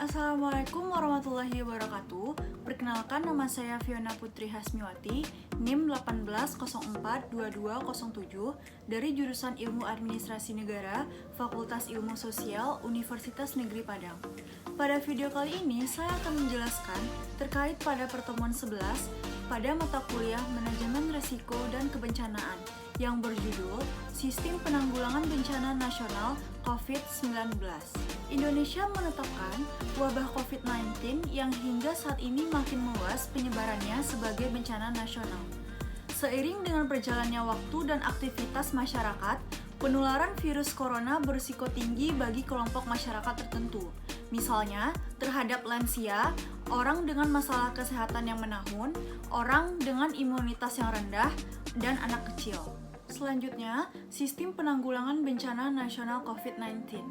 Assalamualaikum warahmatullahi wabarakatuh. Perkenalkan, nama saya Fiona Putri Hasmiwati, NIM 18042207 dari jurusan Ilmu Administrasi Negara, Fakultas Ilmu Sosial, Universitas Negeri Padang. Pada video kali ini, saya akan menjelaskan terkait pada pertemuan 11 pada mata kuliah Manajemen Risiko dan Kebencanaan yang berjudul Sistem Penanggulangan Bencana Nasional COVID-19. Indonesia menetapkan wabah COVID-19 yang hingga saat ini makin meluas penyebarannya sebagai bencana nasional. Seiring dengan berjalannya waktu dan aktivitas masyarakat, penularan virus corona berisiko tinggi bagi kelompok masyarakat tertentu, misalnya terhadap lansia, orang dengan masalah kesehatan yang menahun, orang dengan imunitas yang rendah, dan anak kecil. Selanjutnya, Sistem Penanggulangan Bencana Nasional COVID-19.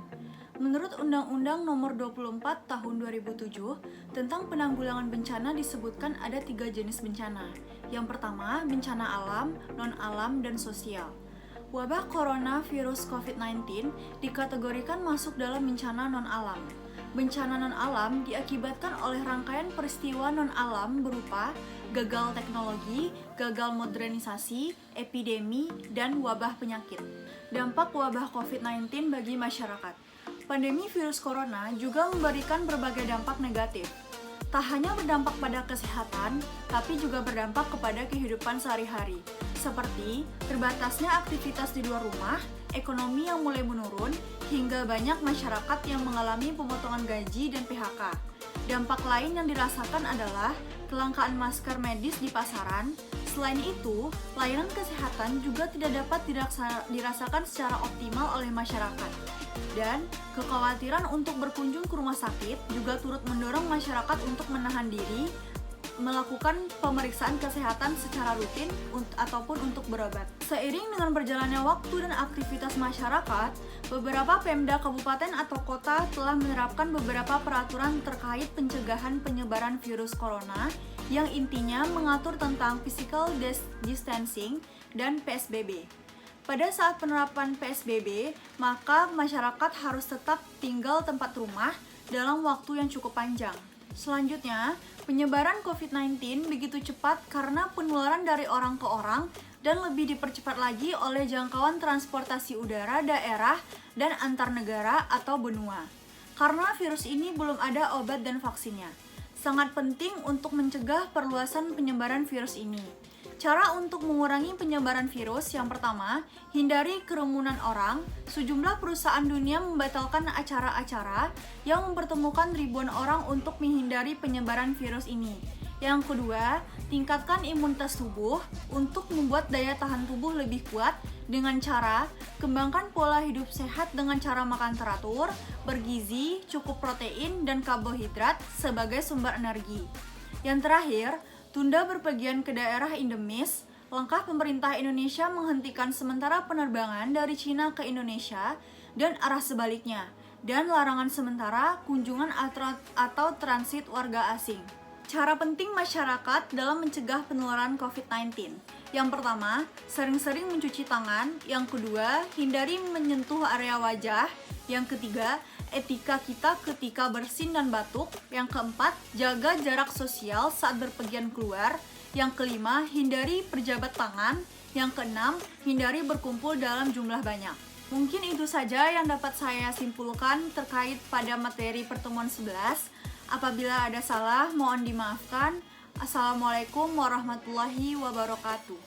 Menurut Undang-Undang Nomor 24 Tahun 2007 tentang penanggulangan bencana disebutkan ada 3 jenis bencana. Yang pertama, bencana alam, non-alam, dan sosial. Wabah coronavirus COVID-19 dikategorikan masuk dalam bencana non-alam. Bencana non-alam diakibatkan oleh rangkaian peristiwa non-alam berupa gagal teknologi, gagal modernisasi, epidemi, dan wabah penyakit. Dampak wabah COVID-19 bagi masyarakat. Pandemi virus corona juga memberikan berbagai dampak negatif. Tak hanya berdampak pada kesehatan, tapi juga berdampak kepada kehidupan sehari-hari, seperti terbatasnya aktivitas di luar rumah, ekonomi yang mulai menurun, hingga banyak masyarakat yang mengalami pemotongan gaji dan PHK. Dampak lain yang dirasakan adalah kelangkaan masker medis di pasaran. Selain itu, layanan kesehatan juga tidak dapat dirasakan secara optimal oleh masyarakat. Dan kekhawatiran untuk berkunjung ke rumah sakit juga turut mendorong masyarakat untuk menahan diri melakukan pemeriksaan kesehatan secara rutin ataupun untuk berobat. Seiring dengan berjalannya waktu dan aktivitas masyarakat, beberapa Pemda kabupaten atau kota telah menerapkan beberapa peraturan terkait pencegahan penyebaran virus corona yang intinya mengatur tentang physical distancing dan PSBB. Pada saat penerapan PSBB, maka masyarakat harus tetap tinggal tempat rumah dalam waktu yang cukup panjang. Selanjutnya, penyebaran COVID-19 begitu cepat karena penularan dari orang ke orang dan lebih dipercepat lagi oleh jangkauan transportasi udara daerah dan antar negara atau benua. Karena virus ini belum ada obat dan vaksinnya, sangat penting untuk mencegah perluasan penyebaran virus ini. Cara untuk mengurangi penyebaran virus yang pertama, hindari kerumunan orang. Sejumlah perusahaan dunia membatalkan acara-acara yang mempertemukan ribuan orang untuk menghindari penyebaran virus ini. Yang kedua, tingkatkan imunitas tubuh untuk membuat daya tahan tubuh lebih kuat dengan cara kembangkan pola hidup sehat dengan cara makan teratur, bergizi, cukup protein dan karbohidrat sebagai sumber energi. Yang terakhir, tunda berpergian ke daerah endemis. Langkah pemerintah Indonesia menghentikan sementara penerbangan dari Cina ke Indonesia dan arah sebaliknya, dan larangan sementara kunjungan atau transit warga asing. Cara penting masyarakat dalam mencegah penularan COVID-19. Yang pertama, sering-sering mencuci tangan. Yang kedua, hindari menyentuh area wajah. Yang ketiga, etika kita ketika bersin dan batuk. Yang keempat, jaga jarak sosial saat berpergian keluar. Yang kelima, hindari berjabat tangan. Yang keenam, hindari berkumpul dalam jumlah banyak. Mungkin itu saja yang dapat saya simpulkan terkait pada materi pertemuan 11. Apabila ada salah, mohon dimaafkan. Assalamualaikum warahmatullahi wabarakatuh.